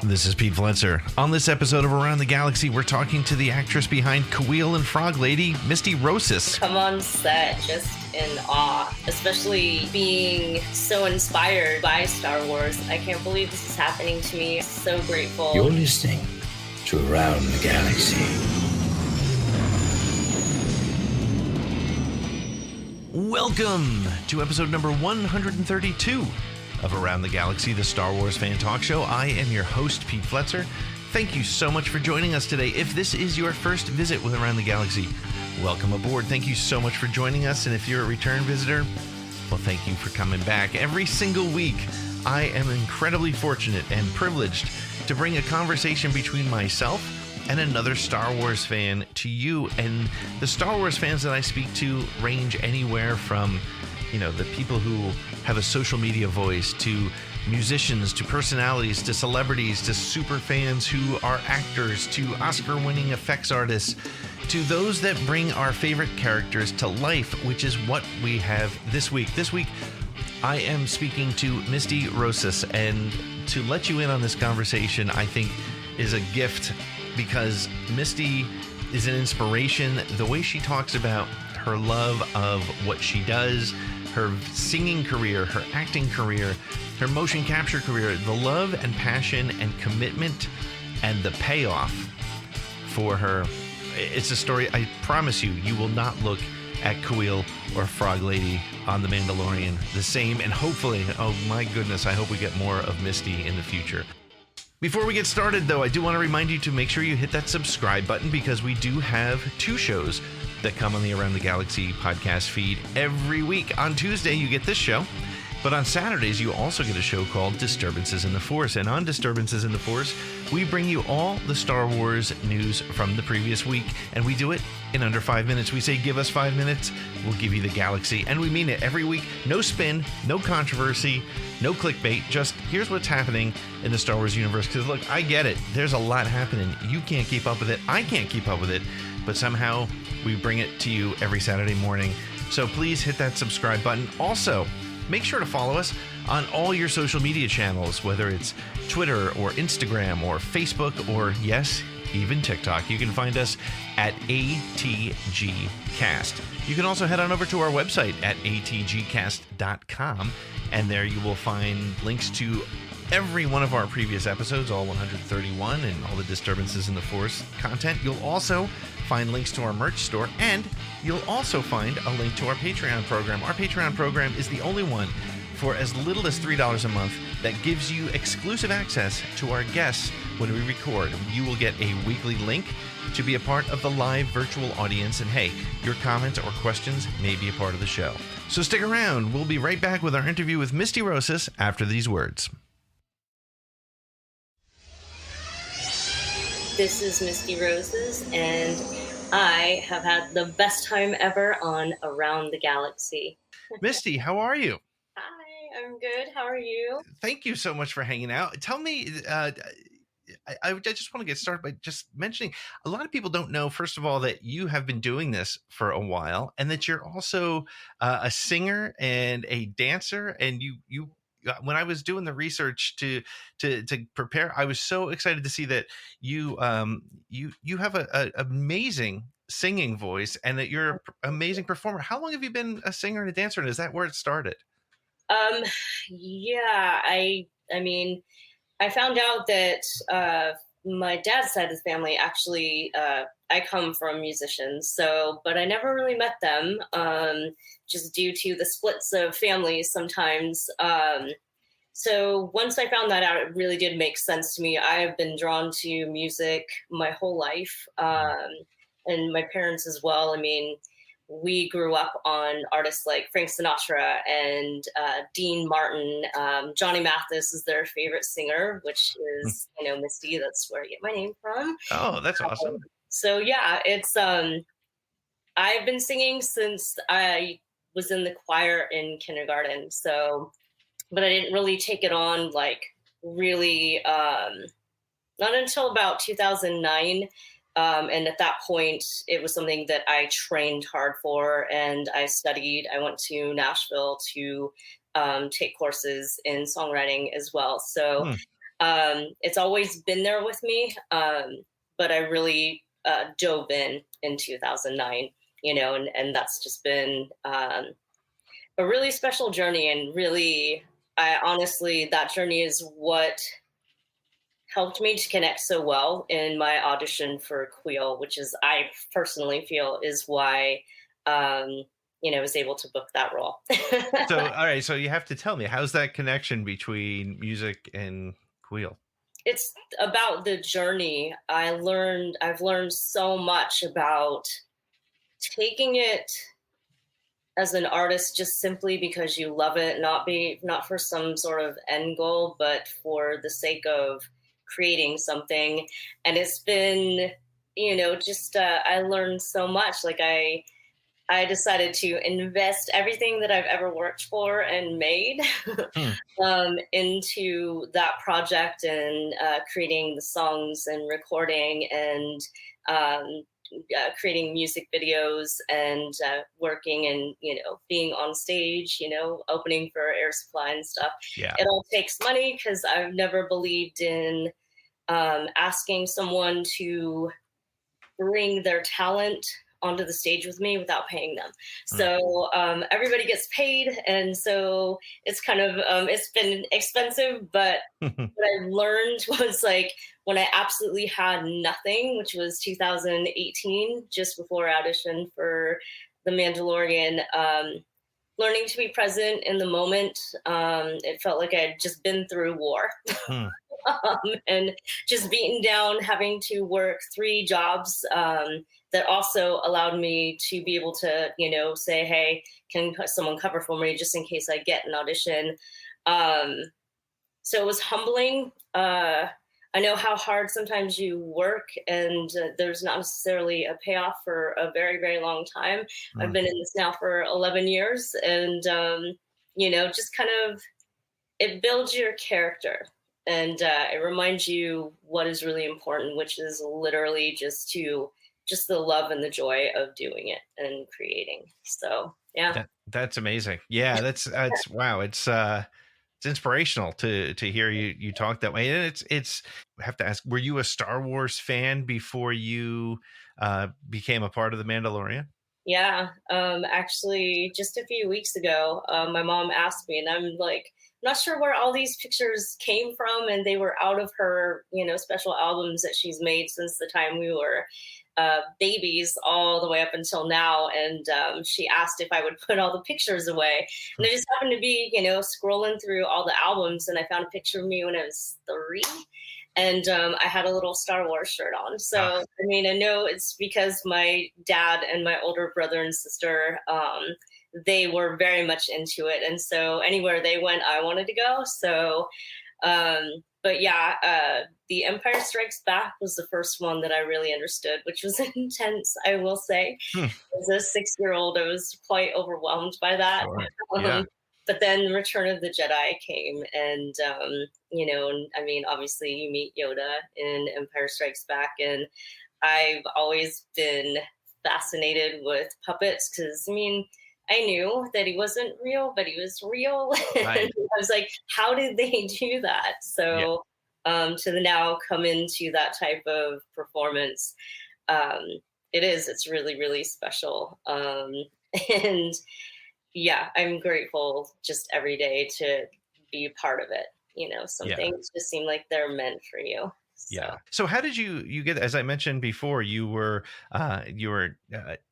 This is Pete Fletcher. On this episode of Around the Galaxy, we're talking to the actress behind Kuiil and Frog Lady, Misty Rosas. Come on set just in awe, especially being so inspired by Star Wars. I can't believe this is happening to me. So grateful. You're listening to Around the Galaxy. Welcome to episode number 132 of Around the Galaxy, the Star Wars fan talk show. I am your host, Pete Fletcher. Thank you so much for joining us today. If this is your first visit with Around the Galaxy, welcome aboard. Thank you so much for joining us. And if you're a return visitor, well, thank you for coming back. Every single week, I am incredibly fortunate and privileged to bring a conversation between myself and another Star Wars fan to you. And the Star Wars fans that I speak to range anywhere from, the people who have a social media voice, to musicians, to personalities, to celebrities, to super fans who are actors, to Oscar-winning effects artists, to those that bring our favorite characters to life, which is what we have this week. This week, I am speaking to Misty Rosas, and to let you in on this conversation, I think, is a gift, because Misty is an inspiration. The way she talks about her love of what she does, her singing career, her acting career, her motion capture career, the love and passion and commitment and the payoff for her. It's a story, I promise you, you will not look at Kuiil or Frog Lady on The Mandalorian the same. And hopefully, oh my goodness, I hope we get more of Misty in the future. Before we get started, though, I do want to remind you to make sure you hit that subscribe button, because we do have two shows that come on the Around the Galaxy podcast feed every week. On Tuesday, you get this show, but on Saturdays, you also get a show called Disturbances in the Force. And on Disturbances in the Force, we bring you all the Star Wars news from the previous week, and we do it in under 5 minutes. We say, give us 5 minutes, we'll give you the galaxy. And we mean it every week. No spin, no controversy, no clickbait. Just here's what's happening in the Star Wars universe. Because look, I get it. There's a lot happening. You can't keep up with it. I can't keep up with it. But somehow we bring it to you every Saturday morning. So please hit that subscribe button. Also, make sure to follow us on all your social media channels, whether it's Twitter or Instagram or Facebook or, yes, even TikTok. You can find us at ATGcast. You can also head on over to our website at atgcast.com, and there you will find links to every one of our previous episodes, all 131, and all the Disturbances in the Force content. You'll also find links to our merch store, and you'll also find a link to our Patreon program. Our Patreon program is the only one for as little as $3 a month that gives you exclusive access to our guests when we record. You will get a weekly link to be a part of the live virtual audience, and hey, your comments or questions may be a part of the show. So stick around. We'll be right back with our interview with Misty Rosas after these words. This is Misty Rosas, and I have had the best time ever on Around the Galaxy. Misty, how are you? Hi, I'm good. How are you? Thank you so much for hanging out. Tell me, I just want to get started by just mentioning, a lot of people don't know, first of all, that you have been doing this for a while, and that you're also a singer and a dancer. And you when I was doing the research to prepare, I was so excited to see that you have an amazing singing voice, and that you're an amazing performer. How long have you been a singer and a dancer, and is that where it started? Yeah, I mean, I found out that my dad's side of the family, actually, I come from musicians, but I never really met them, just due to the splits of families sometimes. So once I found that out, it really did make sense to me. I have been drawn to music my whole life, and my parents as well. I mean, we grew up on artists like Frank Sinatra and Dean Martin. Johnny Mathis is their favorite singer, which is, Misty. That's where I get my name from. Oh, that's awesome. So yeah, it's I've been singing since I was in the choir in kindergarten. So, but I didn't really take it on really not until about 2009. And at that point, it was something that I trained hard for, and I studied. I went to Nashville to take courses in songwriting as well. So Hmm. it's always been there with me, but I really dove in 2009, and that's just been a really special journey. And really, I honestly, that journey is what helped me to connect so well in my audition for Kuiil, which is, I personally feel, is why I was able to book that role. So, all right. So you have to tell me, how's that connection between music and Kuiil? It's about the journey. I've learned so much about taking it as an artist just simply because you love it, not for some sort of end goal, but for the sake of creating something. And it's been, just I learned so much. Like I decided to invest everything that I've ever worked for and made into that project, and creating the songs and recording and creating music videos, and working and, being on stage, opening for Air Supply and stuff. Yeah. It all takes money, because I've never believed in asking someone to bring their talent onto the stage with me without paying them. So everybody gets paid. And so it's kind of, it's been expensive, but what I learned was, like, when I absolutely had nothing, which was 2018, just before I auditioned for The Mandalorian, learning to be present in the moment. It felt like I had just been through war. And just beaten down, having to work 3 jobs that also allowed me to be able to, say, hey, can someone cover for me just in case I get an audition? So it was humbling. I know how hard sometimes you work, and there's not necessarily a payoff for a very, very long time. I've been in this now for 11 years, and, just kind of, it builds your character. And it reminds you what is really important, which is literally just the love and the joy of doing it and creating. So, yeah. That's amazing. Yeah, that's wow. It's inspirational to hear you talk that way. And it's I have to ask, were you a Star Wars fan before you became a part of The Mandalorian? Yeah. Actually, just a few weeks ago, my mom asked me, and I'm like, not sure where all these pictures came from, and they were out of her, special albums that she's made since the time we were babies all the way up until now. And she asked if I would put all the pictures away. And I just happened to be, scrolling through all the albums, and I found a picture of me when I was 3. And I had a little Star Wars shirt on. So, I know it's because my dad and my older brother and sister, they were very much into it. And so anywhere they went, I wanted to go. So, but yeah, The Empire Strikes Back was the first one that I really understood, which was intense, I will say. As a 6-year-old, I was quite overwhelmed by that. Sure. Yeah. But then Return of the Jedi came, and, obviously you meet Yoda in Empire Strikes Back. And I've always been fascinated with puppets, because, I knew that he wasn't real, but he was real. Right. I was like, how did they do that? So to now come into that type of performance, it's really, really special. And yeah, I'm grateful just every day to be a part of it. Some things just seem like they're meant for you. So. Yeah. So how did you get, as I mentioned before, you were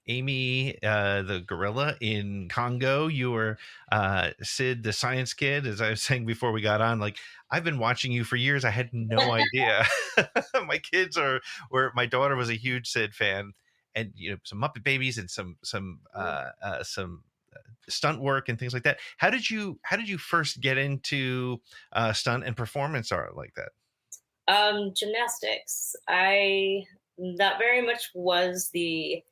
Amy, the gorilla in Congo. You were Sid, the science kid. As I was saying before we got on, like, I've been watching you for years. I had no idea. My kids my daughter was a huge Sid fan, and, some Muppet Babies and some stunt work and things like that. How did you first get into stunt and performance art like that? Gymnastics. That very much was the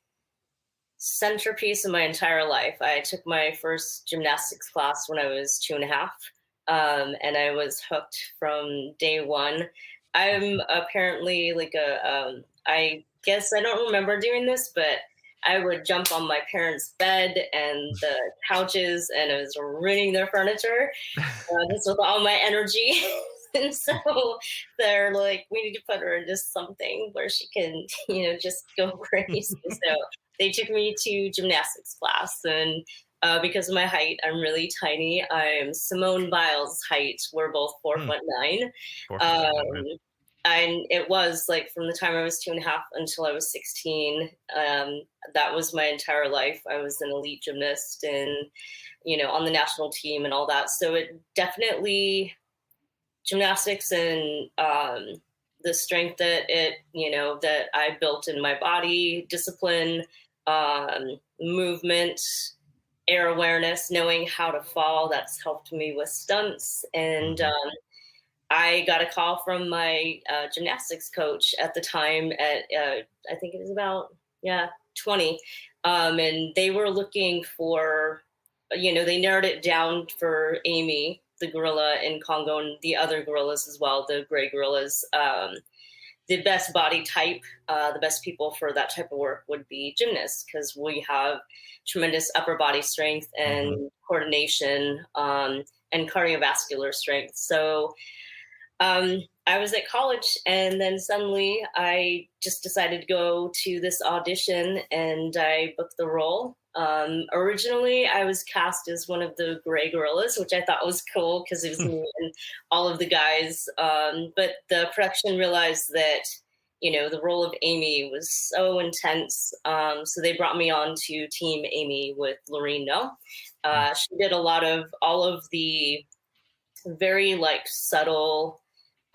centerpiece of my entire life. I took my first gymnastics class when I was 2.5, and I was hooked from day one. I'm apparently like I guess I don't remember doing this, but I would jump on my parents' bed and the couches, and I was ruining their furniture just with all my energy. And so they're like, we need to put her into something where she can, just go crazy. So they took me to gymnastics class, and because of my height, I'm really tiny. I'm Simone Biles' height. We're both 4'9". 4'9". And it was like from the time I was 2.5 until I was 16. That was my entire life. I was an elite gymnast and, on the national team and all that. So it definitely, gymnastics and the strength that that I built in my body, discipline, movement, air awareness, knowing how to fall, that's helped me with stunts. And I got a call from my gymnastics coach at the time at, I think it was about, 20. And they were looking for, they narrowed it down for Amy, the gorilla in Congo, and the other gorillas as well, the gray gorillas. The best body type, the best people for that type of work would be gymnasts, because we have tremendous upper body strength and coordination and cardiovascular strength. So I was at college, and then suddenly I just decided to go to this audition, and I booked the role. Originally, I was cast as one of the gray gorillas, which I thought was cool because it was me and all of the guys. But the production realized that, the role of Amy was so intense. So they brought me on to Team Amy with Lorene No. She did all of the very subtle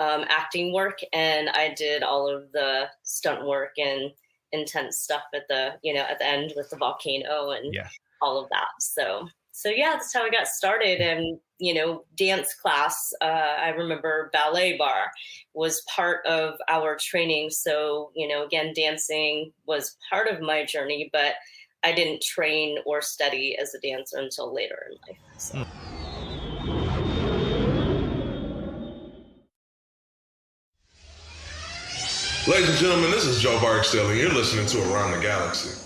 acting work, and I did all of the stunt work and intense stuff at the end with the volcano and all of that. So that's how I got started. And dance class, I remember ballet bar was part of our training. So again, dancing was part of my journey, but I didn't train or study as a dancer until later in life. So. Ladies and gentlemen, this is Joe Barksdale, and you're listening to Around the Galaxy.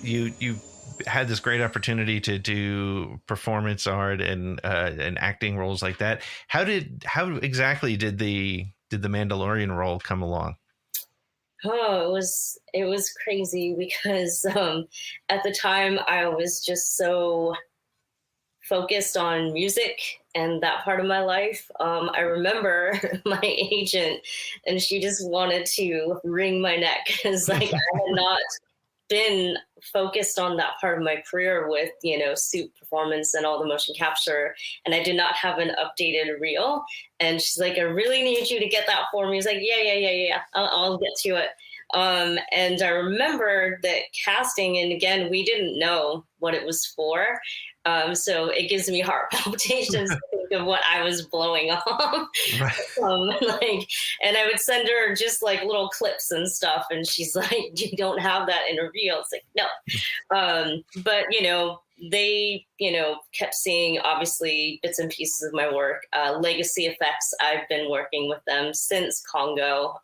You had this great opportunity to do performance art and acting roles like that. How exactly did the Mandalorian role come along? Oh, it was crazy because at the time I was just so focused on music and that part of my life. I remember my agent, and she just wanted to wring my neck because I had not been focused on that part of my career with, suit performance and all the motion capture. And I did not have an updated reel. And she's like, I really need you to get that for me. He's like, yeah. I'll get to it. And I remember that casting, and again, we didn't know what it was for. So it gives me heart palpitations to think of what I was blowing off. Right. And I would send her just little clips and stuff. And she's like, you don't have that in a reel. It's like, no. But, they, kept seeing obviously bits and pieces of my work. Legacy Effects, I've been working with them since Congo.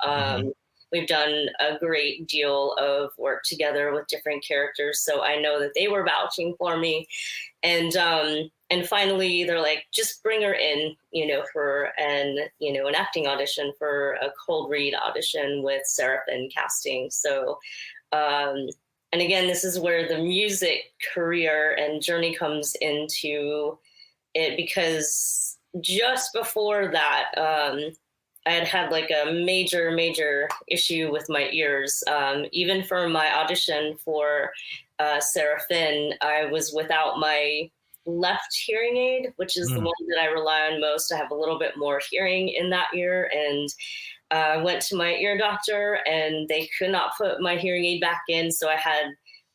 We've done a great deal of work together with different characters. So I know that they were vouching for me. And finally they're like, just bring her in, for an acting audition, for a cold read audition with Seraphin Casting. So, and again, this is where the music career and journey comes into it, because just before that, I had a major issue with my ears. Even for my audition for Seraphin, I was without my left hearing aid, which is the one that I rely on most. I have a little bit more hearing in that ear, and I went to my ear doctor, and they could not put my hearing aid back in. So I had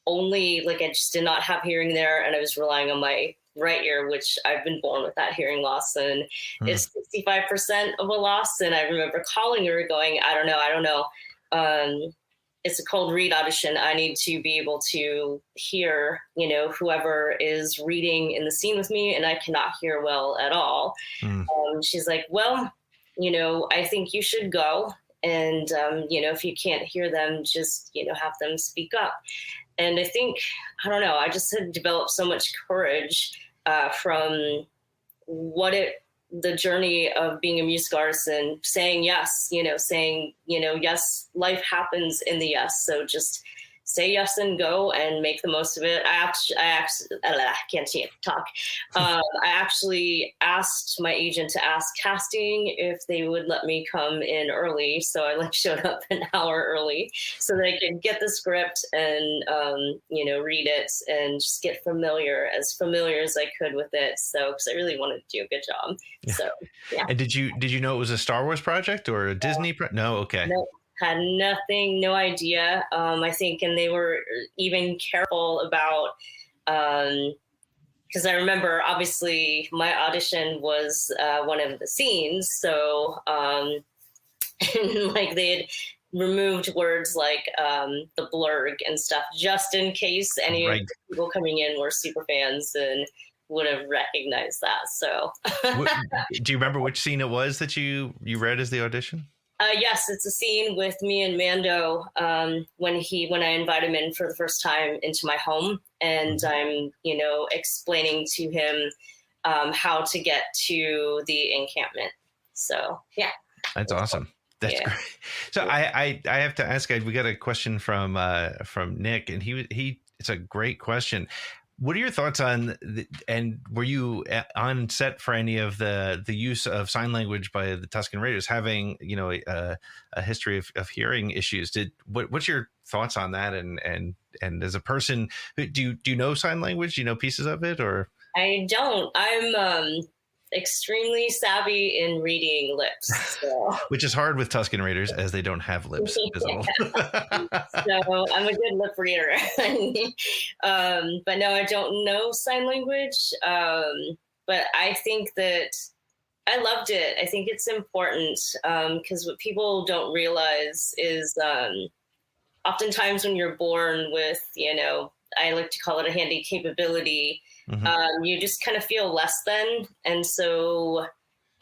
only, I just did not have hearing there, and I was relying on my right ear, which I've been born with that hearing loss, and it's 65% of a loss. And I remember calling her going, I don't know. It's a cold read audition. I need to be able to hear, whoever is reading in the scene with me, and I cannot hear well at all. She's like, well, I think you should go. And, if you can't hear them, just, have them speak up. And I think, I don't know, I just had developed so much courage from the journey of being a music artist and saying yes, saying, yes, life happens in the yes. So just say yes and go and make the most of it. I can't talk. I actually asked my agent to ask casting if they would let me come in early. So I showed up an hour early so that I could get the script and, read it and just get familiar as I could with it. So, cause I really wanted to do a good job. Yeah. So, yeah. And did you know it was a Star Wars project or a Disney? No. Okay. No. Had nothing, no idea. I think, and they were even careful about, because I remember obviously my audition was one of the scenes. So, and like they had removed words like the blurg and stuff, just in case any of the people coming in were super fans and would have recognized that. So, do you remember which scene it was that you read as the audition? Yes, it's a scene with me and Mando when I invite him in for the first time into my home, and I'm explaining to him how to get to the encampment. So yeah, that's awesome. That's great. So I have to ask, we got a question from Nick, and he it's a great question. What are your thoughts on and were you on set for any of the use of sign language by the Tusken Raiders, having a history of hearing issues? What's your thoughts on that? And as a person, do you know sign language? Do you know pieces of it, or? I don't. I'm extremely savvy in reading lips, so. Which is hard with Tusken Raiders as they don't have lips visible. So I'm a good lip reader. But no, I don't know sign language. But I think that I loved it. I think it's important because what people don't realize is oftentimes when you're born with, I like to call it a handy capability, you just kind of feel less than. And so,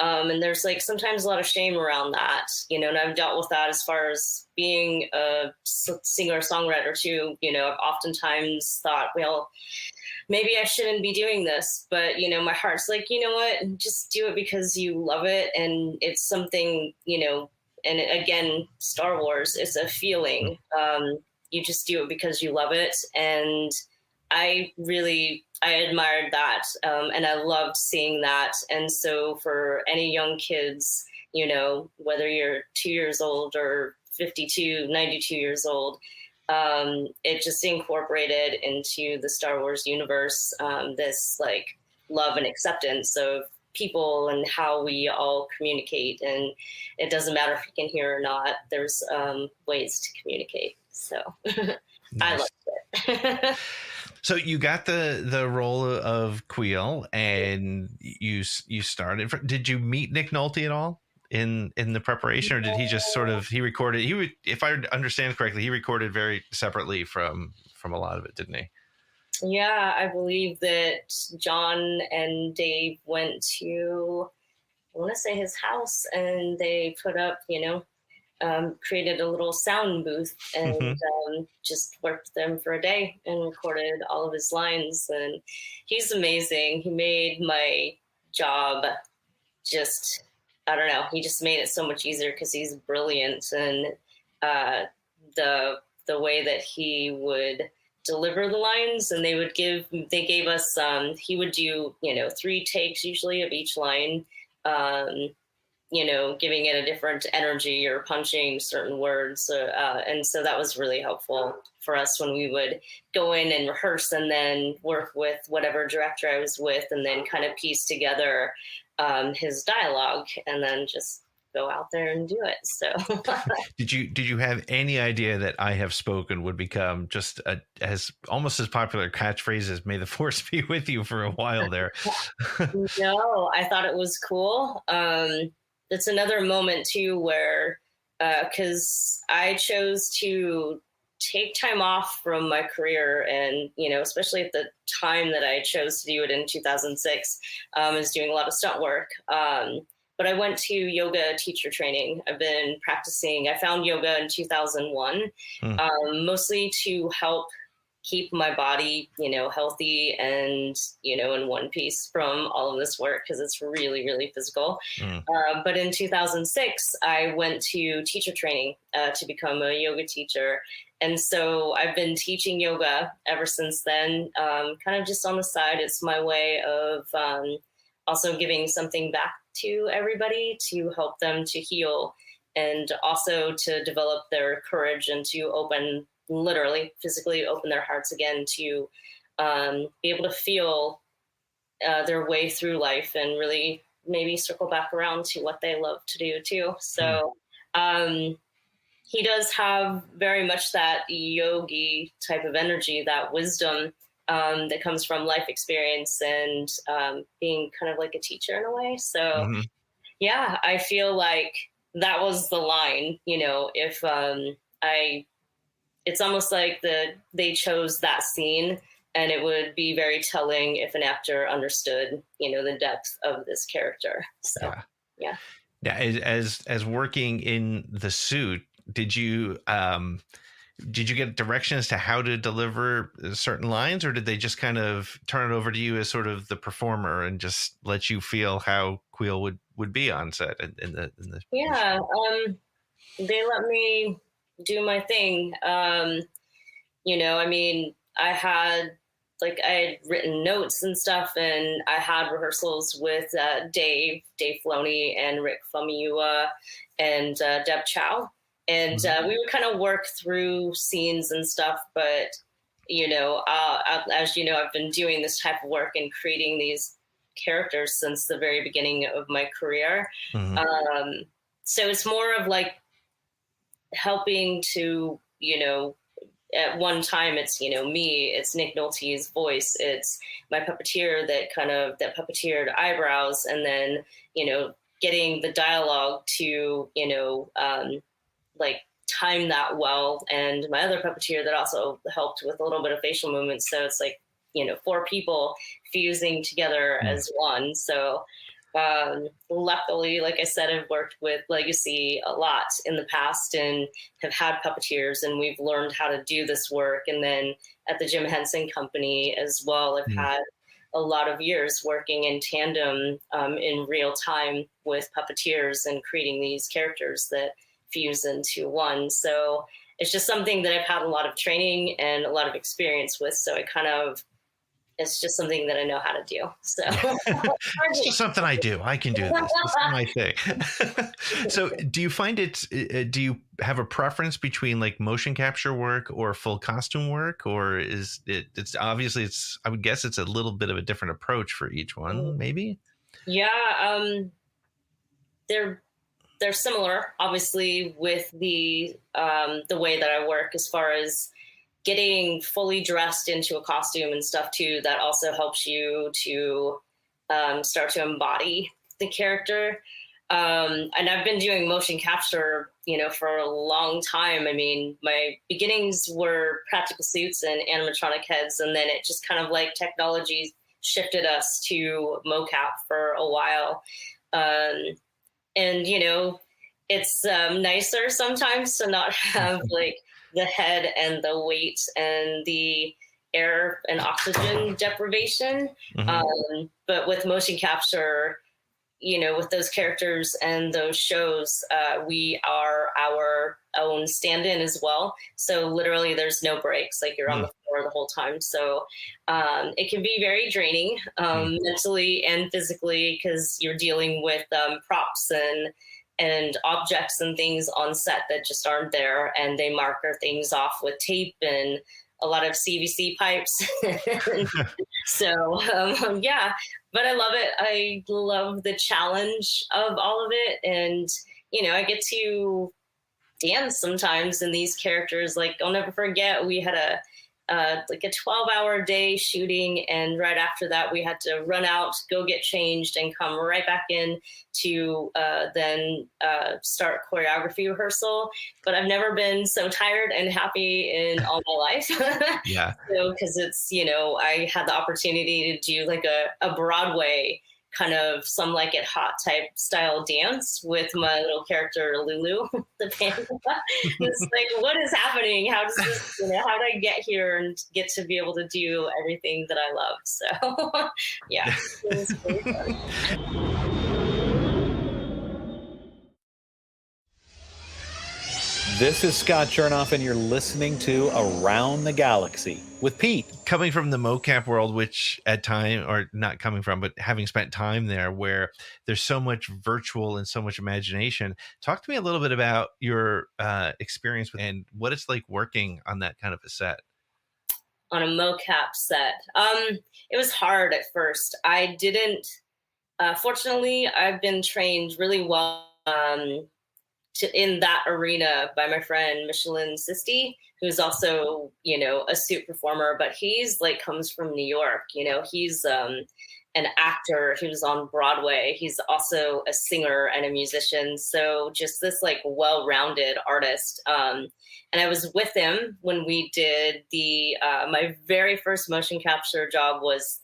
and there's like sometimes a lot of shame around that, and I've dealt with that as far as being a singer-songwriter too. I've oftentimes thought, well, maybe I shouldn't be doing this, but my heart's like, you know what, just do it because you love it. And it's something, and again, Star Wars, it's a feeling. You just do it because you love it. And I admired that. And I loved seeing that. And so for any young kids, whether you're 2 years old or 52, 92 years old, it just incorporated into the Star Wars universe, this like love and acceptance of people and how we all communicate. And it doesn't matter if you can hear or not, there's ways to communicate. So I loved it. So you got the role of Kuiil, and you started. Did you meet Nick Nolte at all in the preparation, or did he just he recorded? If I understand correctly, he recorded very separately from a lot of it, didn't he? Yeah, I believe that John and Dave went to, I want to say his house, and they put up, created a little sound booth and just worked with them for a day and recorded all of his lines. And he's amazing. He made my job just, I don't know, he just made it so much easier because he's brilliant. And the way that he would deliver the lines, and they gave us, he would do, 3 takes usually of each line, giving it a different energy or punching certain words. And so that was really helpful for us when we would go in and rehearse and then work with whatever director I was with and then kind of piece together his dialogue and then just go out there and do it. So did you have any idea that I Have Spoken would become just as almost as popular catchphrase as "May the Force be with you" for a while there? No, I thought it was cool. It's another moment too where because I chose to take time off from my career, and especially at the time that I chose to do it in 2006, I was doing a lot of stunt work. But I went to yoga teacher training. I've been practicing. I found yoga in 2001, mostly to help keep my body, healthy and, in one piece from all of this work, because it's really, really physical. But in 2006, I went to teacher training to become a yoga teacher. And so I've been teaching yoga ever since then, kind of just on the side. It's my way of also giving something back to everybody to help them to heal, and also to develop their courage and to literally physically open their hearts again to be able to feel their way through life and really maybe circle back around to what they love to do too. So he does have very much that yogi type of energy, that wisdom that comes from life experience and being kind of like a teacher in a way. So yeah, I feel like that was the line, if it's almost like they chose that scene, and it would be very telling if an actor understood, the depth of this character. So, yeah. As working in the suit, did you get direction as to how to deliver certain lines, or did they just kind of turn it over to you as sort of the performer and just let you feel how Kuiil would be on set in the Yeah, they let me do my thing. I had written notes and stuff, and I had rehearsals with Dave Filoni and Rick Famuyiwa and Deb Chow. And we would kind of work through scenes and stuff. But, as you know, I've been doing this type of work and creating these characters since the very beginning of my career. So it's more of like helping to, at one time it's, me, it's Nick Nolte's voice, it's my puppeteer that puppeteered eyebrows, and then, getting the dialogue to, time that well, and my other puppeteer that also helped with a little bit of facial movements. So it's like, 4 people fusing together as one. So luckily, like I said, I've worked with Legacy a lot in the past and have had puppeteers, and we've learned how to do this work. And then at the Jim Henson Company as well, I've had a lot of years working in tandem in real time with puppeteers and creating these characters that fuse into one. So it's just something that I've had a lot of training and a lot of experience with. So it's just something that I know how to do. So it's just something I do. I can do this. This is my thing. So do you find do you have a preference between like motion capture work or full costume work, or is it's obviously I would guess it's a little bit of a different approach for each one, maybe? Yeah. They're similar, obviously, with the way that I work as far as getting fully dressed into a costume and stuff too. That also helps you to start to embody the character. And I've been doing motion capture, for a long time. I mean, my beginnings were practical suits and animatronic heads, and then it just kind of like technology shifted us to mocap for a while. And, it's nicer sometimes to not have like the head and the weight and the air and oxygen deprivation. But with motion capture, with those characters and those shows, we are our own stand-in as well. So literally there's no breaks, like you're on the floor the whole time. So it can be very draining mentally and physically, because you're dealing with props and objects and things on set that just aren't there, and they marker things off with tape and a lot of CVC pipes. So yeah, but I love it. I love the challenge of all of it. And, I get to dance sometimes in these characters. Like, I'll never forget, we had a 12-hour day shooting, and right after that we had to run out, go get changed, and come right back in to then start choreography rehearsal. But I've never been so tired and happy in all my life. Yeah. So, because it's, I had the opportunity to do like a Broadway kind of Some Like It Hot type style dance with my little character Lulu, the panda. It's like, what is happening? How does this, how did I get here and get to be able to do everything that I love? So yeah, it was really fun. This is Scott Chernoff, and you're listening to Around the Galaxy with Pete. Coming from the mocap world, which at time, or not coming from, but having spent time there where there's so much virtual and so much imagination, talk to me a little bit about your experience with, and what it's like working on that kind of a set. On a mocap set. It was hard at first. I didn't, fortunately, I've been trained really well in that arena by my friend Michelin Sisti, who's also, a suit performer, but he's like comes from New York. He's an actor. He was on Broadway. He's also a singer and a musician. So just this like well-rounded artist. And I was with him when we did my very first motion capture job was,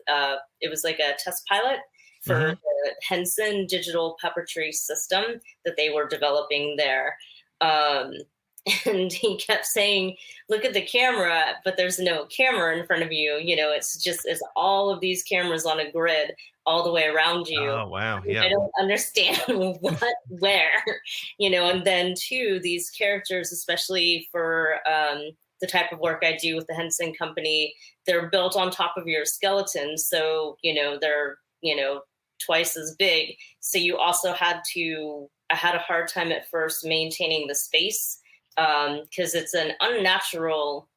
it was like a test pilot for the Henson digital puppetry system that they were developing there. And he kept saying, look at the camera, but there's no camera in front of you. It's all of these cameras on a grid all the way around you. Oh, wow. Yeah. I don't understand where, and then too, these characters, especially for the type of work I do with the Henson Company, they're built on top of your skeleton. So, they're, twice as big. So you also I had a hard time at first maintaining the space because it's an unnatural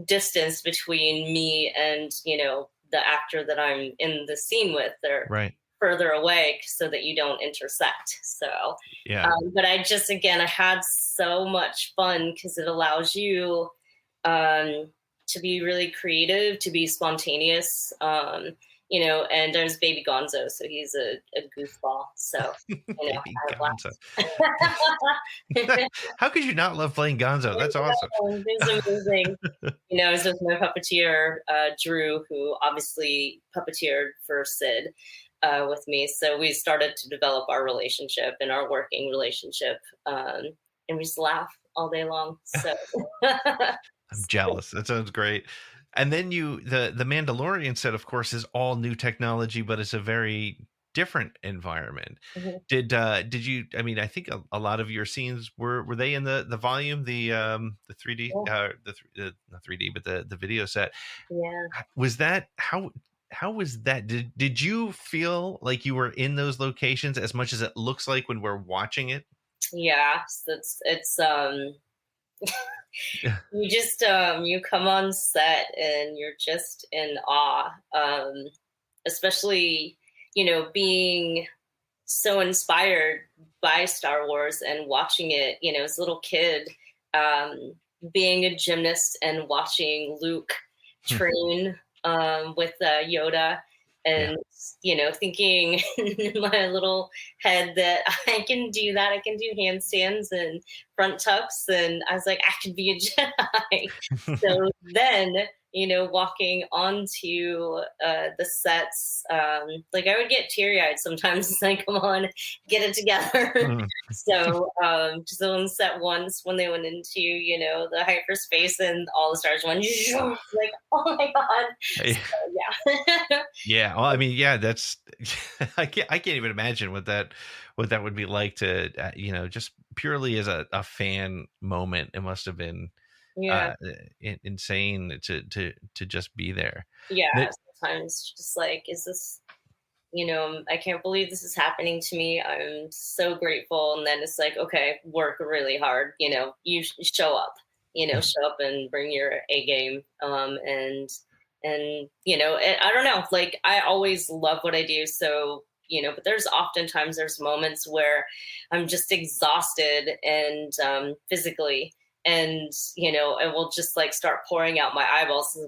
distance between me and, the actor that I'm in the scene with. They're further away so that you don't intersect. So, yeah. But I had so much fun because it allows you to be really creative, to be spontaneous, and there's baby Gonzo, so he's a goofball. So, Baby Gonzo. How could you not love playing Gonzo? That's awesome. It's amazing. It's with my puppeteer, Drew, who obviously puppeteered for Sid with me. So we started to develop our relationship and our working relationship, and we just laugh all day long. So I'm jealous. That sounds great. And then the Mandalorian set, of course, is all new technology, but it's a very different environment. Did you? I mean, I think a lot of your scenes were they in the volume, the 3D, not 3D, but the video set. Yeah. Was that how was that? Did you feel like you were in those locations as much as it looks like when we're watching it? Yeah, it's you just you come on set and you're just in awe, especially being so inspired by Star Wars and watching it as a little kid, being a gymnast and watching Luke train with Yoda, and thinking in my little head that I can do that. I can do handstands and front tucks, and I was like, I could be a Jedi. So then, walking onto the sets, like I would get teary-eyed sometimes. It's like, come on, get it together. So on set once when they went into, the hyperspace and all the stars went, like, oh my God. Hey. So, yeah. Yeah. Well, I mean, yeah, that's, I can't even imagine what that would be like to, just purely as a fan moment. It must have been insane to just be there. Yeah. Sometimes just like, is this, I can't believe this is happening to me. I'm so grateful. And then it's like, okay, work really hard. You show up, show up and bring your A game. And I don't know, like I always love what I do. So, but there's moments where I'm just exhausted and physically, and it will just like start pouring out my eyeballs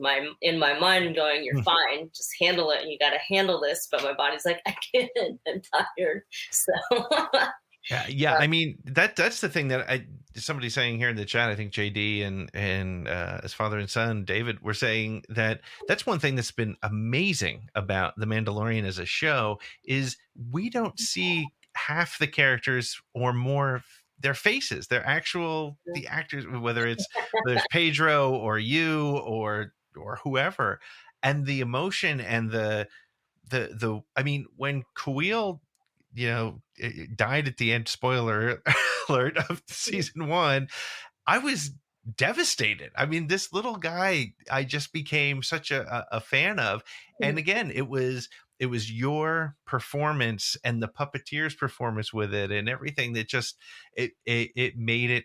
in my mind going, you're fine, just handle it. You got to handle this. But my body's like, I can't, I'm tired. So yeah. I mean, that's the thing that somebody saying here in the chat, I think JD and his father and son David were saying that that's one thing that's been amazing about The Mandalorian as a show is we don't see half the characters or more their faces, their actual the actors, whether it's Pedro or you or whoever, and the emotion and the I mean, when Kuiil, died at the end, spoiler alert, of season 1, I was devastated. I mean, this little guy I just became such a fan of. And again, it was your performance and the puppeteer's performance with it and everything that just it made it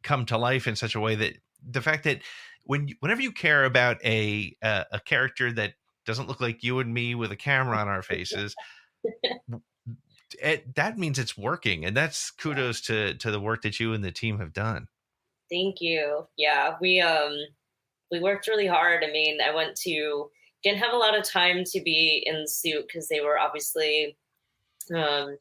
come to life in such a way that the fact that whenever you care about a character that doesn't look like you and me with a camera on our faces, that means it's working, and that's kudos to the work that you and the team have done. Thank you. Yeah, we worked really hard. I mean, didn't have a lot of time to be in the suit because they were obviously putting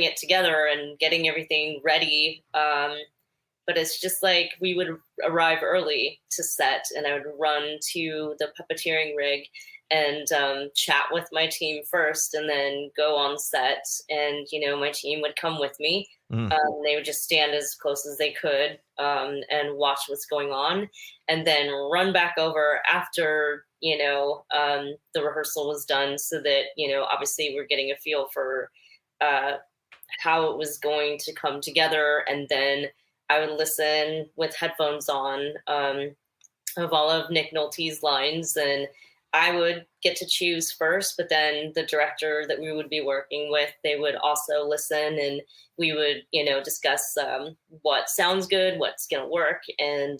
it together and getting everything ready. But it's just like we would arrive early to set, and I would run to the puppeteering rig and chat with my team first, and then go on set. And my team would come with me. They would just stand as close as they could and watch what's going on, and then run back over after the rehearsal was done, so that obviously we're getting a feel for how it was going to come together. And then I would listen with headphones on of all of Nick Nolte's lines, and I would get to choose first, but then the director that we would be working with, they would also listen, and we would, discuss what sounds good, what's going to work. And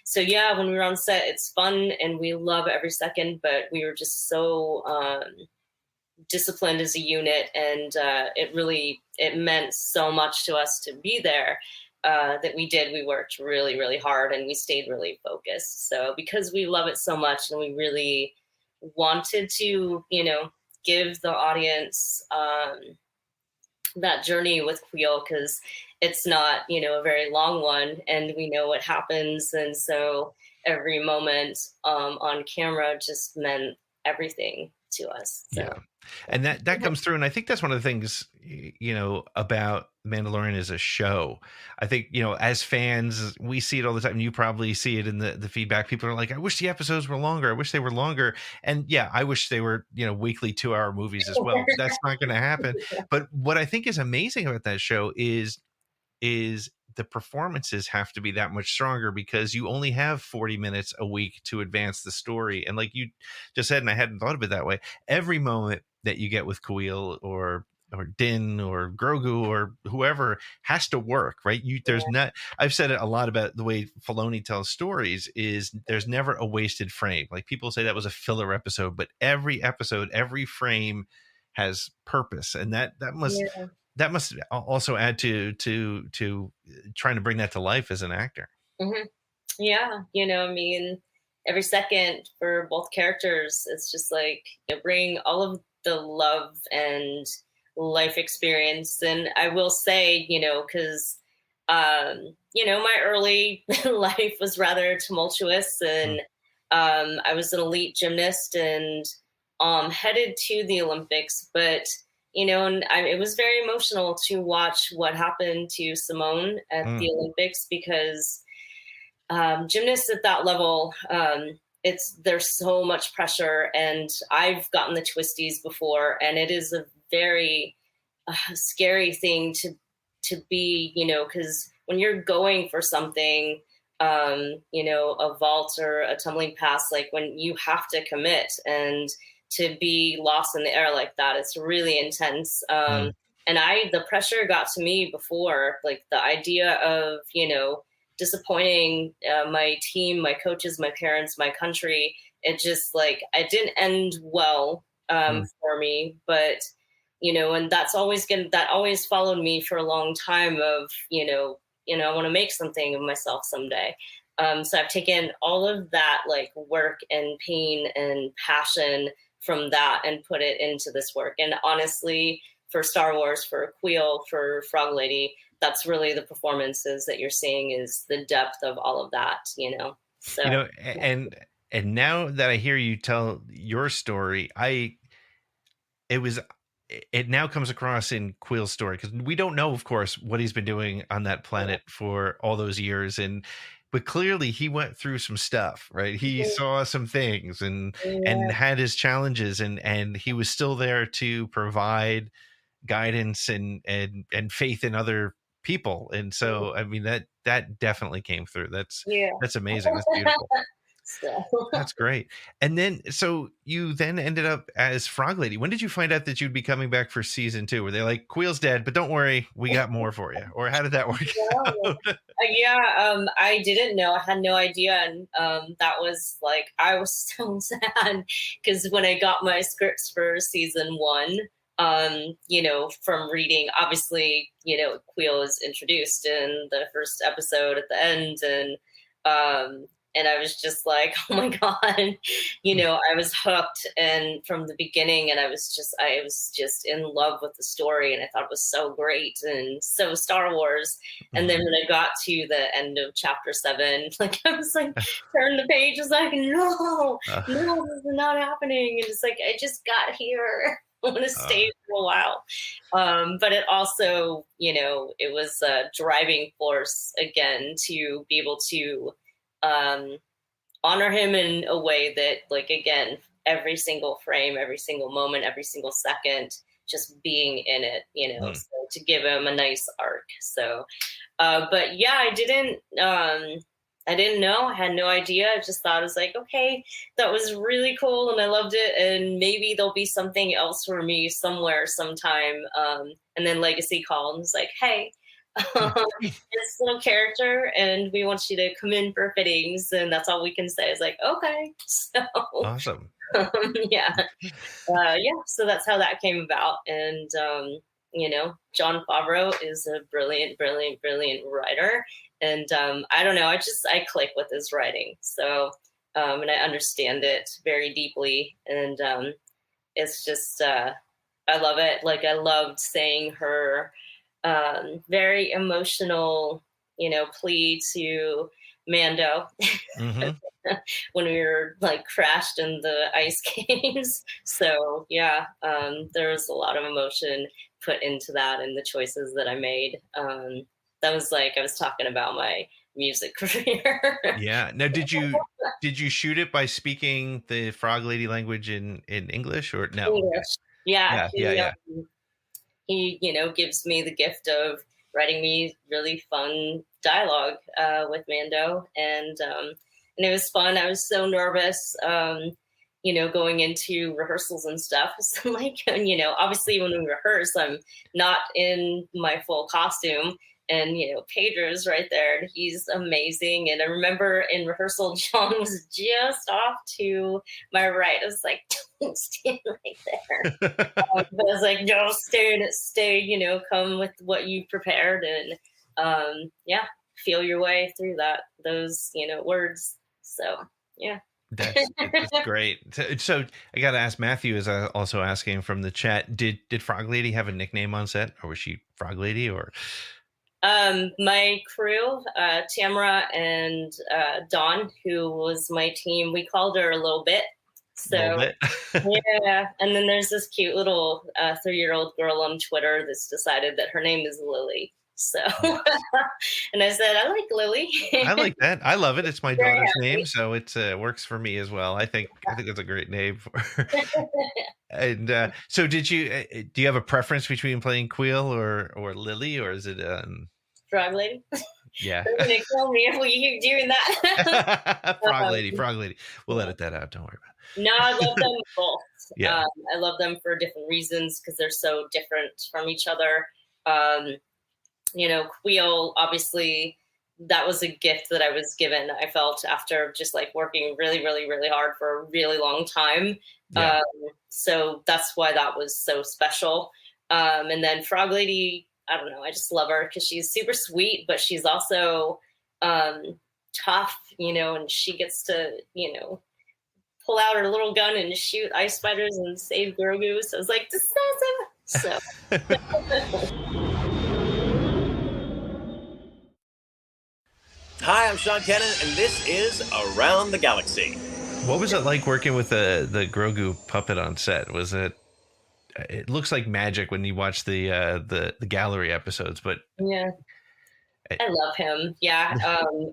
so, yeah, when we were on set, it's fun and we love every second, but we were just so disciplined as a unit, and it meant so much to us to be there. That we worked really, really hard, and we stayed really focused. So because we love it so much, and we really wanted to, give the audience that journey with Kuiil, because it's not, a very long one, and we know what happens. And so every moment on camera just meant everything to us. So. Yeah. And that comes through. And I think that's one of the things, about Mandalorian as a show. I think, as fans, we see it all the time. And you probably see it in the feedback. People are like, I wish the episodes were longer. I wish they were longer. And yeah, I wish they were, weekly 2-hour movies as well. That's not going to happen. But what I think is amazing about that show is the performances have to be that much stronger, because you only have 40 minutes a week to advance the story. And like you just said, and I hadn't thought of it that way, every moment that you get with Kuiil or Din or Grogu or whoever has to work, right? I've said it a lot about the way Filoni tells stories is there's never a wasted frame. Like people say that was a filler episode, but every episode, every frame has purpose. And that must also add to trying to bring that to life as an actor. Mm-hmm. Yeah. Every second for both characters, it's just like bring all of the love and life experience. And I will say, because, my early life was rather tumultuous, and I was an elite gymnast and headed to the Olympics, but it was very emotional to watch what happened to Simone at the Olympics, because gymnasts at that level, there's so much pressure, and I've gotten the twisties before, and it is a very scary thing to be, because when you're going for something, a vault or a tumbling pass, like when you have to commit, and to be lost in the air like that, it's really intense. And the pressure got to me before, like the idea of, disappointing my team, my coaches, my parents, my country. It just it didn't end well for me, but, and that always followed me for a long time of, I want to make something of myself someday. So I've taken all of that work and pain and passion from that and put it into this work. And honestly, for Star Wars, for Kuiil, for Frog Lady, that's really the performances that you're seeing is the depth of all of that, So, and now that I hear you tell your story, it now comes across in Kuiil's story, because we don't know, of course, what he's been doing on that planet for all those years, but clearly he went through some stuff, right? He saw some things and had his challenges, and he was still there to provide guidance and faith in other people. And so, I mean, that definitely came through. That's amazing. That's beautiful. So. That's great. And then, so you then ended up as Frog Lady. When did you find out that you'd be coming back for season 2? Were they like, Kuiil's dead, but don't worry, we got more for you? Or how did that work out? I didn't know. I had no idea. And that was like, I was so sad because when I got my scripts for season 1, from reading, obviously, Kuiil is introduced in the first episode at the end, and I was just like, oh my God, I was hooked, and from the beginning, and I was just in love with the story, and I thought it was so great and so Star Wars. And then when I got to the end of chapter 7, like I was like, turn the page, I was like, no, this is not happening. And it's like, I just got here. I want to stay for a while. But it also, it was a driving force again to be able to honor him in a way that, like, again, every single frame, every single moment, every single second, just being in it, so to give him a nice arc. So, but yeah, I didn't know. I had no idea. I just thought, I was like, okay, that was really cool and I loved it. And maybe there'll be something else for me somewhere, sometime. And then Legacy called and was like, hey, this little character, and we want you to come in for fittings. And that's all we can say. It's like, okay. So awesome. So that's how that came about. And, Jon Favreau is a brilliant, brilliant, brilliant writer. And I don't know, I click with his writing. So, and I understand it very deeply. And it's just, I love it. Like, I loved saying her very emotional, plea to Mando when we were like crashed in the ice caves. So yeah, there was a lot of emotion put into that and the choices that I made. That was like, I was talking about my music career. Yeah. Now, did you shoot it by speaking the Frog Lady language in English or no? English. Yeah. He, gives me the gift of writing me really fun dialogue with Mando. And it was fun. I was so nervous, going into rehearsals and stuff. So like, obviously when we rehearse, I'm not in my full costume. And, Pedro's right there, and he's amazing. And I remember in rehearsal, John was just off to my right. I was like, don't stand right there. But I was like, no, stay, come with what you prepared. And, feel your way through those, words. So, yeah. That's great. So I got to ask, Matthew is also asking from the chat, did Frog Lady have a nickname on set, or was she Frog Lady, or... My crew, Tamara and Dawn, who was my team, we called her a little bit. So yeah, and then there's this cute little 3-year-old girl on Twitter that's decided that her name is Lily. So, and I said, I like Lily. I like that. I love it. It's my daughter's name, so it works for me as well. I think it's a great name for her. And so, do you have a preference between playing Kuiil or Lily, or is it Frog Lady? Yeah, they're gonna kill me if we keep doing that. Frog Lady. We'll edit that out. Don't worry about it. No, I love them both. Yeah, I love them for different reasons because they're so different from each other. Kuiil, obviously, that was a gift that I was given. I felt after just like working really, really, really hard for a really long time. Yeah. So that's why that was so special. And then Frog Lady, I don't know, I just love her because she's super sweet, but she's also tough, and she gets to, pull out her little gun and shoot ice spiders and save Grogu. So I was like, this is awesome. So. Hi, I'm Sean Kennan, and this is Around the Galaxy. What was it like working with the Grogu puppet on set? Was it? It looks like magic when you watch the gallery episodes, but Yeah. I love him. Yeah.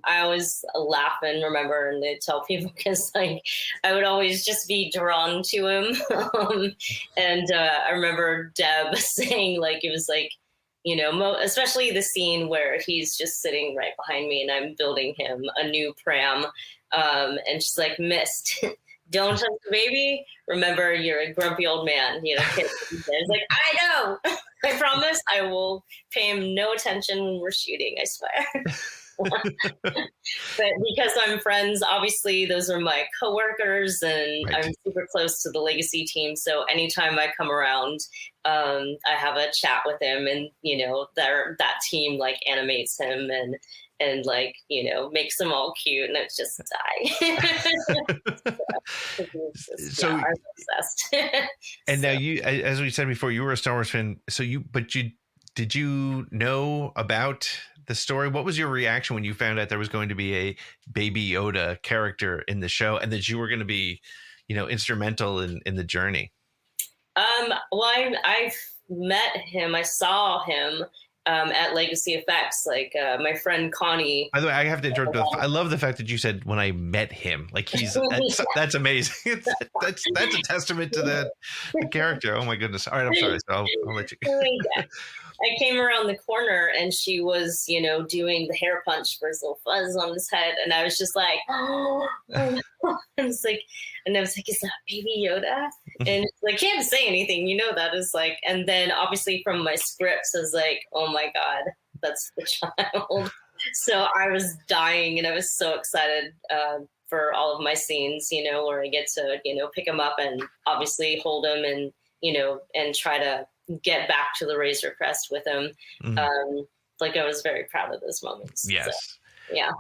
I always laugh and remember and they tell people because like I would always just be drawn to him. And I remember Deb saying like it was like, you know, especially the scene where he's just sitting right behind me and I'm building him a new pram. And she's like, Mist, don't touch the baby. Remember, you're a grumpy old man. You know, kid. It's like, I know. I promise I will pay him no attention when we're shooting, I swear. But because I'm friends, obviously those are my coworkers and Right. I'm super close to the Legacy team. So anytime I come around, I have a chat with him and, you know, that team like animates him and like, you know, makes them all cute and it's just So I'm obsessed. And now you, as we said before, you were a Star Wars fan. So did you know about the story? What was your reaction when you found out there was going to be a Baby Yoda character in the show and that you were going to be, you know, instrumental in the journey? Well, I've met him. I saw him at Legacy Effects. Like my friend Connie. By the way, I have to interrupt. I love the fact that you said when I met him. Like that's amazing. that's a testament to the character. Oh my goodness. All right, I'm sorry. So I'll let you. I came around the corner and she was, you know, doing the hair punch for his little fuzz on his head, and I was just like, oh. I was like, is that Baby Yoda? And I can't say anything, you know that is like, and then obviously from my scripts, I was like, oh my god, that's the child. So I was dying, and I was so excited for all of my scenes, you know, where I get to, you know, pick him up and obviously hold him and, you know, and try to get back to the Razor Crest with him. Mm-hmm. Like I was very proud of those moments. Yes. So, yeah.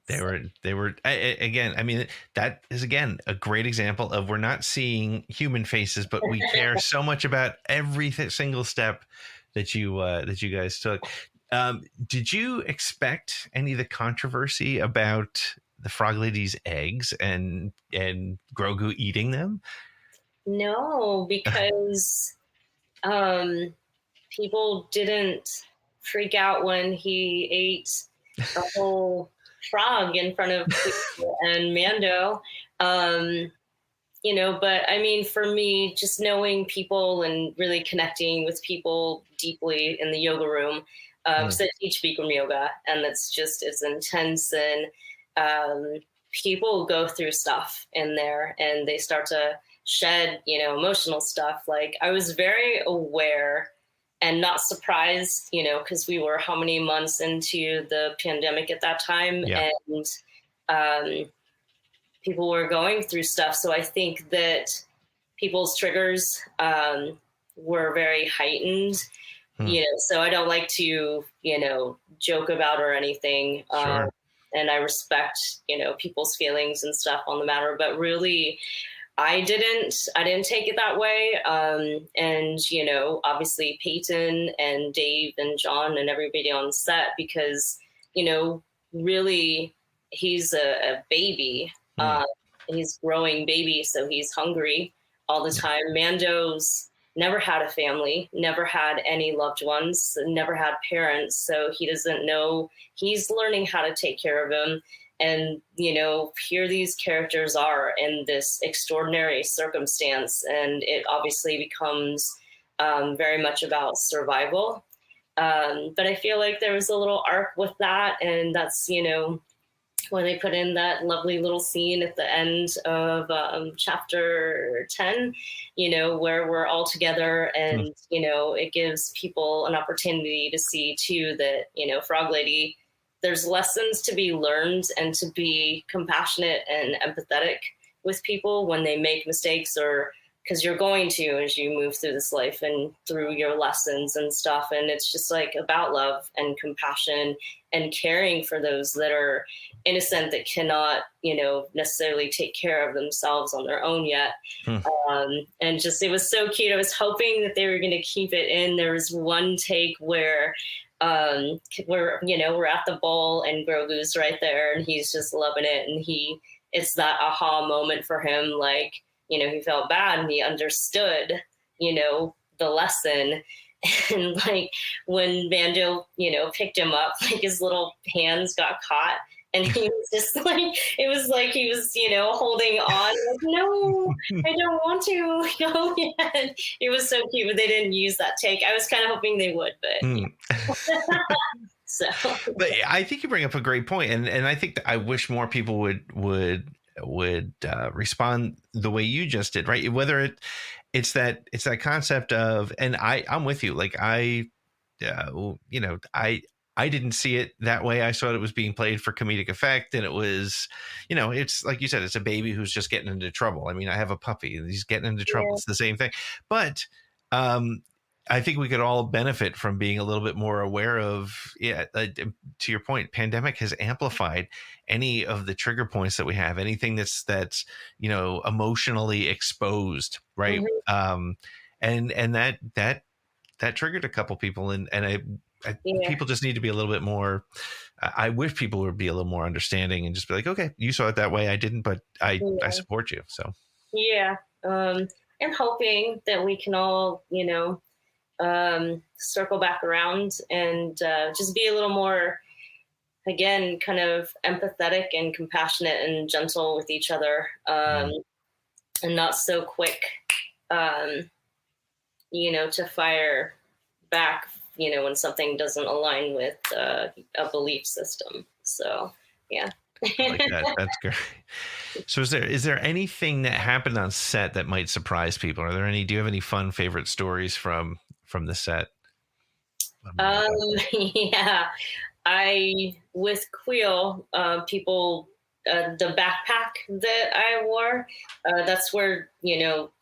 They were again. I mean, that is again a great example of we're not seeing human faces, but we care so much about every single step that you guys took. Did you expect any of the controversy about the Frog Lady's eggs and Grogu eating them? No, because people didn't freak out when he ate a whole frog in front of Kuiil and Mando. You know, but I mean, for me, just knowing people and really connecting with people deeply in the yoga room, because I teach Bikram yoga, and it's intense, and people go through stuff in there, and they start to shed, you know, emotional stuff. Like I was very aware and not surprised, you know, because we were how many months into the pandemic at that time, and people were going through stuff. So I think that people's triggers were very heightened, you know, so I don't like to, you know, joke about or anything. Sure. And I respect, you know, people's feelings and stuff on the matter, but really I didn't take it that way. And, you know, obviously Peyton and Dave and John and everybody on set, because, you know, really he's a baby. He's growing baby. So he's hungry all the time. Mando's never had a family, never had any loved ones, never had parents. So he doesn't know, he's learning how to take care of him. And, you know, here these characters are in this extraordinary circumstance, and it obviously becomes very much about survival. But I feel like there was a little arc with that, and that's, you know, when they put in that lovely little scene at the end of chapter 10, you know, where we're all together, and, you know, it gives people an opportunity to see too that, you know, Frog Lady, there's lessons to be learned, and to be compassionate and empathetic with people when they make mistakes or because you're going to as you move through this life and through your lessons and stuff. And it's just like about love and compassion and caring for those that are innocent, that cannot, necessarily take care of themselves on their own yet. And just, it was so cute. I was hoping that they were going to keep it in. There was one take where we're at the bowl and Grogu's right there and he's just loving it. And it's that aha moment for him. Like, he felt bad and he understood, the lesson. And like when Mando, picked him up, like his little hands got caught and he was just like, it was like he was, holding on. Like, no, I don't want to go yet. It was so cute, but they didn't use that take. I was kind of hoping they would, but so. But I think you bring up a great point, and I think that I wish more people would respond the way you just did, right? Whether it's that concept of, and I'm with you. Like I didn't see it that way. I thought it was being played for comedic effect, and it was, it's like you said, it's a baby who's just getting into trouble. I mean, I have a puppy and he's getting into trouble. Yeah. It's the same thing, but I think we could all benefit from being a little bit more aware of, to your point, pandemic has amplified any of the trigger points that we have, anything that's emotionally exposed, right? Mm-hmm. And that triggered a couple people, and people just need to be a little bit more. I wish people would be a little more understanding and just be like, okay, you saw it that way, I didn't, but I support you. So I'm hoping that we can all, circle back around and just be a little more, again, kind of empathetic and compassionate and gentle with each other, and not so quick, to fire back, when something doesn't align with a belief system. So, yeah. Like that. That's great. So is there anything that happened on set that might surprise people? Do you have any fun favorite stories from the set? Yeah, with Kuiil, people, the backpack that I wore, that's where,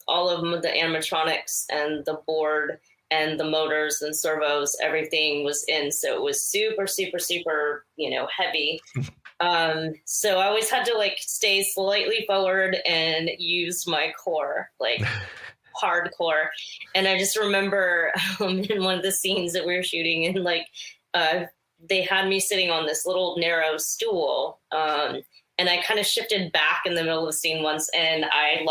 all of the animatronics and the board and the motors and servos, everything was in. So it was super, super, super, heavy. So I always had to like stay slightly forward and use my core, like hardcore. And I just remember in one of the scenes that we were shooting, and like they had me sitting on this little narrow stool, and I kind of shifted back in the middle of the scene once, and I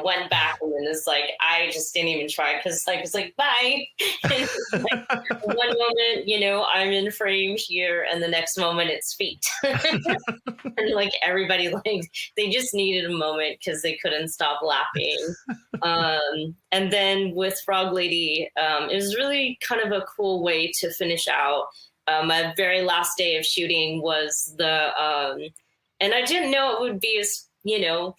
went back, and then it's like I just didn't even try, because I was like, bye. And one moment, I'm in frame here, and the next moment it's feet. And like everybody, they just needed a moment because they couldn't stop laughing. And then with Frog Lady, it was really kind of a cool way to finish out. My very last day of shooting was and I didn't know it would be as,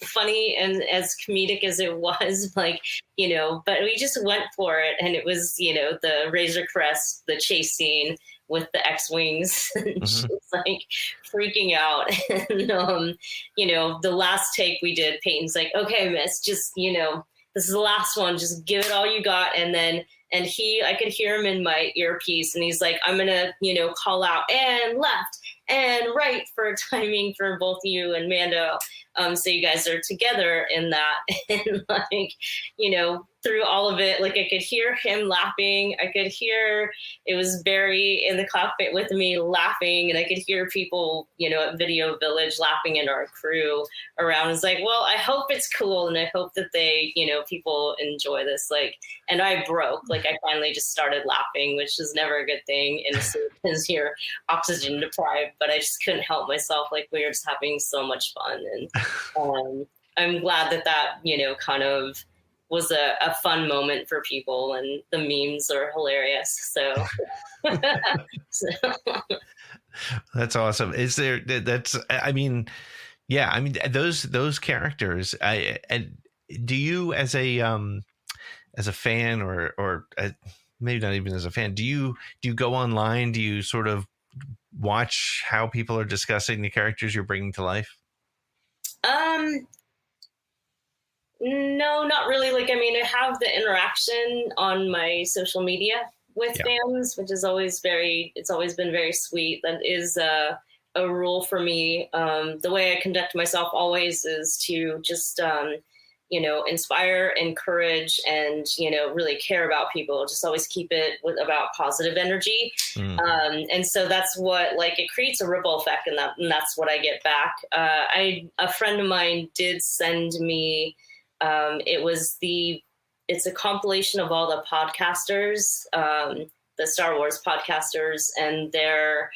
funny and as comedic as it was, but we just went for it. And it was, the Razor Crest, the chase scene with the X-Wings. And she's like freaking out. And, the last take we did, Peyton's like, okay, miss, just, this is the last one. Just give it all you got. And then, I could hear him in my earpiece, and he's like, I'm going to, call out and left and right for timing for both you and Mando. So you guys are together in that. And through all of it, I could hear him laughing. I could hear it was Barry in the cockpit with me laughing, and I could hear people, at Video Village laughing, and our crew around. It's like, well, I hope it's cool, and I hope that they, people enjoy this. And I broke. I finally just started laughing, which is never a good thing because you're oxygen deprived. But I just couldn't help myself. We were just having so much fun, and I'm glad that kind of was a fun moment for people, and the memes are hilarious. So, that's awesome. Those characters. And do you, as a fan, or maybe not even as a fan, do you go online? Do you sort of watch how people are discussing the characters you're bringing to life? No, not really. Like, I mean, I have the interaction on my social media with fans, which is always it's always been very sweet. That is a rule for me. The way I conduct myself always is to just, inspire, encourage, and, really care about people. Just always keep it about positive energy. And so that's what, like, it creates a ripple effect, and that's what I get back. A friend of mine did send me, it's a compilation of all the podcasters, the Star Wars podcasters, and their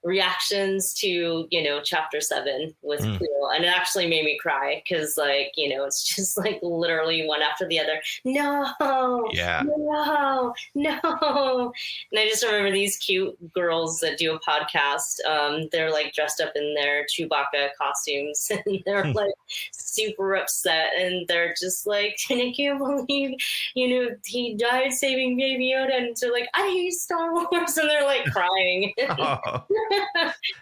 reactions to, chapter 7 with Kuiil. And it actually made me cry because, like, it's just like literally one after the other. No. And I just remember these cute girls that do a podcast. They're like dressed up in their Chewbacca costumes, and they're like super upset, and they're just like, and I can't believe, he died saving Baby Yoda. And they're like, I hate Star Wars. And they're like crying. Oh.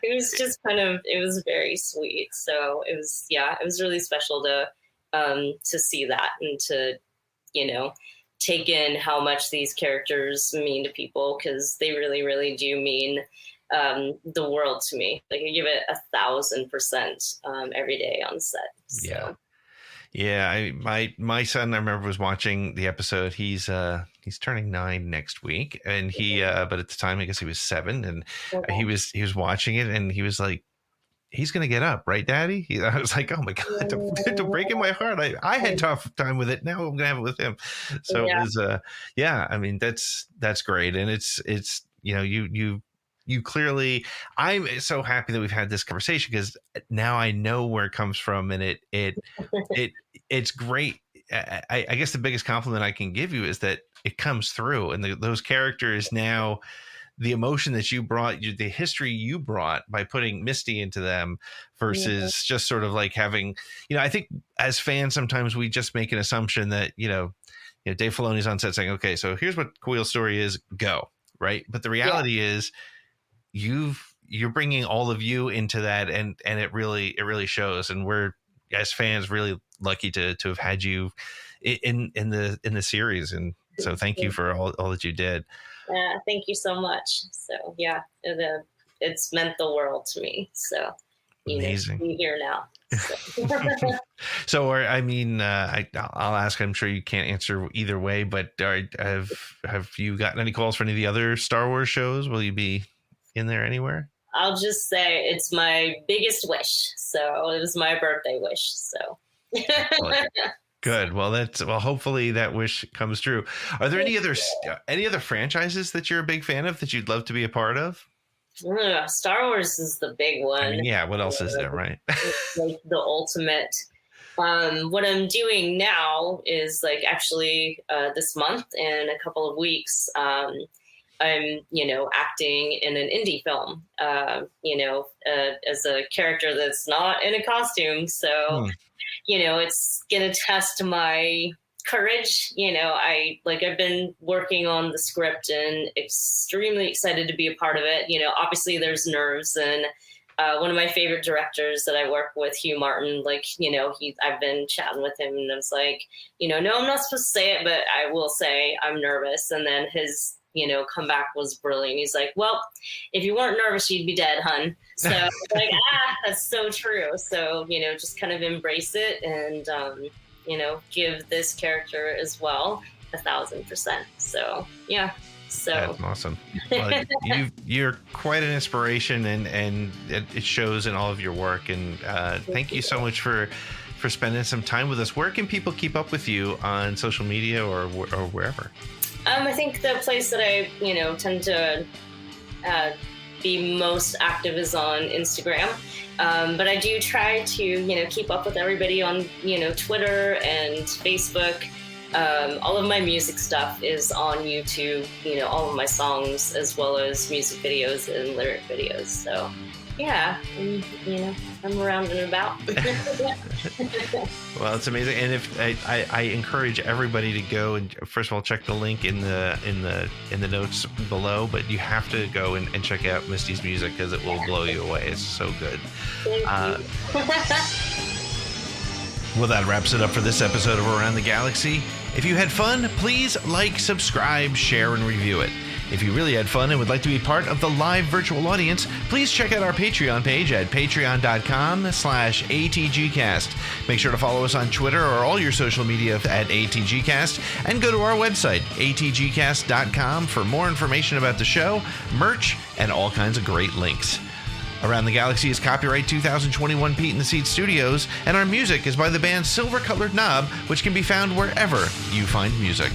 It was just it was very sweet. So it was really special to see that, and to, take in how much these characters mean to people, because they really, really do mean the world to me. Like, I give it 1,000% every day on set. So. Yeah. My son, I remember, was watching the episode. He's turning 9 next week, and but at the time, I guess he was 7, and he was watching it, and he was like, he's going to get up, right, Daddy? I was like, oh my God, don't break in my heart. I had a tough time with it. Now I'm going to have it with him. So it was, I mean, that's great. And it's, you clearly, I'm so happy that we've had this conversation, because now I know where it comes from, and it's great. I guess the biggest compliment I can give you is that it comes through, and those characters now, the emotion that you brought, the history you brought by putting Misty into them, versus just sort of like having, I think as fans, sometimes we just make an assumption that, Dave Filoni's on set saying, okay, so here's what Kuiil's story is, go, right? But the reality is you're bringing all of you into that, and it really shows. And we're, as fans, really lucky to have had you in the series. And so thank you for all that you did. Thank you so much. So it's meant the world to me. So amazing. Be here now. So, so I'll ask. I'm sure you can't answer either way, but have you gotten any calls for any of the other Star Wars shows? Will you be in there anywhere? I'll just say it's my biggest wish. So it was my birthday wish. So. Good. Well, hopefully that wish comes true. Are there any other franchises that you're a big fan of that you'd love to be a part of? Star Wars is the big one. I mean, what else is there, right? It's like the ultimate. What I'm doing now is, like, actually this month, in a couple of weeks, I'm, acting in an indie film, as a character that's not in a costume. So, it's going to test my courage. I've been working on the script and extremely excited to be a part of it. Obviously there's nerves, and one of my favorite directors that I work with, Hugh Martin, I've been chatting with him, and I was like, no, I'm not supposed to say it, but I will say I'm nervous. And then his, comeback was brilliant. He's like, well, if you weren't nervous, you'd be dead, hun. So like, that's so true. So, just kind of embrace it, and, give this character as well 1,000%. So, yeah. So that's awesome. Well, you're quite an inspiration, and it shows in all of your work. And thank you so much for spending some time with us. Where can people keep up with you on social media or wherever? I think the place that I, tend to be most active is on Instagram. But I do try to, keep up with everybody on, Twitter and Facebook. All of my music stuff is on YouTube, all of my songs, as well as music videos and lyric videos. So, yeah, I'm around and about. Well, it's amazing. And if I encourage everybody to go and, first of all, check the link in the notes below, but you have to go and check out Misty's music, because it will blow you away. It's so good. Well, that wraps it up for this episode of Around the Galaxy. If you had fun, please like, subscribe, share, and review it. If you really had fun and would like to be part of the live virtual audience, please check out our Patreon page at patreon.com/ATGcast. Make sure to follow us on Twitter or all your social media at ATGcast, and go to our website, atgcast.com, for more information about the show, merch, and all kinds of great links. Around the Galaxy is copyright 2021 Pete in the Seat Studios, and our music is by the band Silver Colored Knob, which can be found wherever you find music.